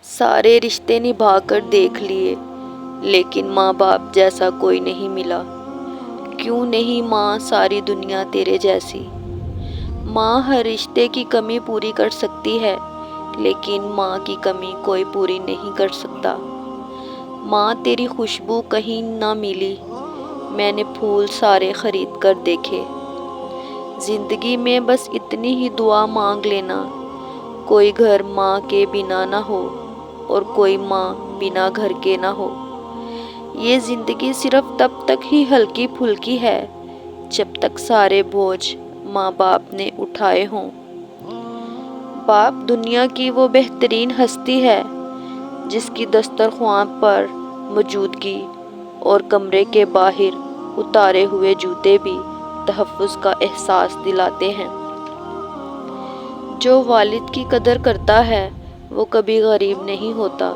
سارے رشتے نبھا کر دیکھ لیے لیکن ماں باپ جیسا کوئی نہیں ملا۔ کیوں نہیں ماں ساری دنیا تیرے جیسی؟ ماں ہر رشتے کی کمی پوری کر سکتی ہے لیکن ماں کی کمی کوئی پوری نہیں کر سکتا۔ ماں تیری خوشبو کہیں نہ ملی، میں نے پھول سارے خرید کر دیکھے۔ زندگی میں بس اتنی ہی دعا مانگ لینا، کوئی گھر ماں کے بنا نہ ہو اور کوئی ماں بنا گھر کے نہ ہو۔ یہ زندگی صرف تب تک ہی ہلکی پھلکی ہے جب تک سارے بوجھ ماں باپ نے اٹھائے ہوں۔ باپ دنیا کی وہ بہترین ہستی ہے جس کی دسترخوان پر موجودگی اور کمرے کے باہر اتارے ہوئے جوتے بھی تحفظ کا احساس دلاتے ہیں۔ جو والد کی قدر کرتا ہے وہ کبھی غریب نہیں ہوتا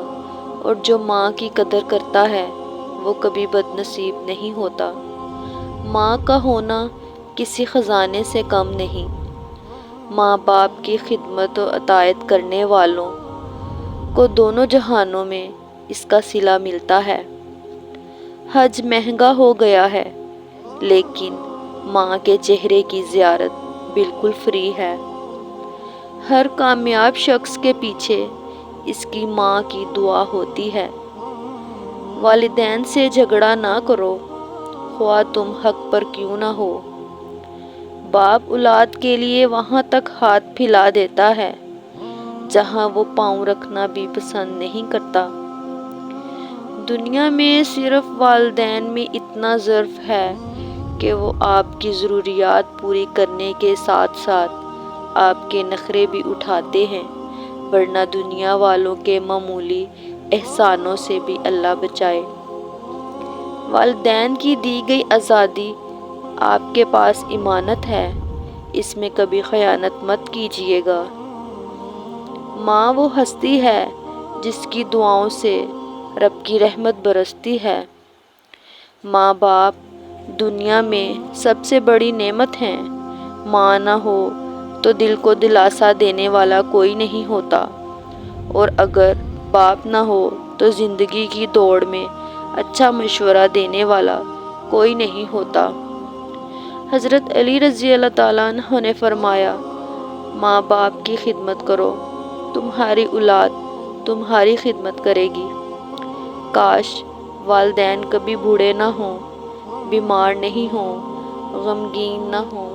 اور جو ماں کی قدر کرتا ہے وہ کبھی بد نصیب نہیں ہوتا۔ ماں کا ہونا کسی خزانے سے کم نہیں۔ ماں باپ کی خدمت و اطاعت کرنے والوں کو دونوں جہانوں میں اس کا صلہ ملتا ہے۔ حج مہنگا ہو گیا ہے لیکن ماں کے چہرے کی زیارت بالکل فری ہے۔ ہر کامیاب شخص کے پیچھے اس کی ماں کی دعا ہوتی ہے۔ والدین سے جھگڑا نہ کرو، خواہ تم حق پر کیوں نہ ہو۔ باپ اولاد کے لیے وہاں تک ہاتھ پھیلا دیتا ہے جہاں وہ پاؤں رکھنا بھی پسند نہیں کرتا۔ دنیا میں صرف والدین میں اتنا ظرف ہے کہ وہ آپ کی ضروریات پوری کرنے کے ساتھ ساتھ آپ کے نخرے بھی اٹھاتے ہیں، ورنہ دنیا والوں کے معمولی احسانوں سے بھی اللہ بچائے۔ والدین کی دی گئی آزادی آپ کے پاس امانت ہے، اس میں کبھی خیانت مت کیجیے گا۔ ماں وہ ہستی ہے جس کی دعاؤں سے رب کی رحمت برستی ہے۔ ماں باپ دنیا میں سب سے بڑی نعمت ہیں۔ ماں نہ ہو تو دل کو دلاسا دینے والا کوئی نہیں ہوتا، اور اگر باپ نہ ہو تو زندگی کی دوڑ میں اچھا مشورہ دینے والا کوئی نہیں ہوتا۔ حضرت علی رضی اللہ تعالیٰ عنہ نے فرمایا، ماں باپ کی خدمت کرو، تمہاری اولاد تمہاری خدمت کرے گی۔ کاش والدین کبھی بوڑھے نہ ہوں، بیمار نہیں ہوں، غمگین نہ ہوں۔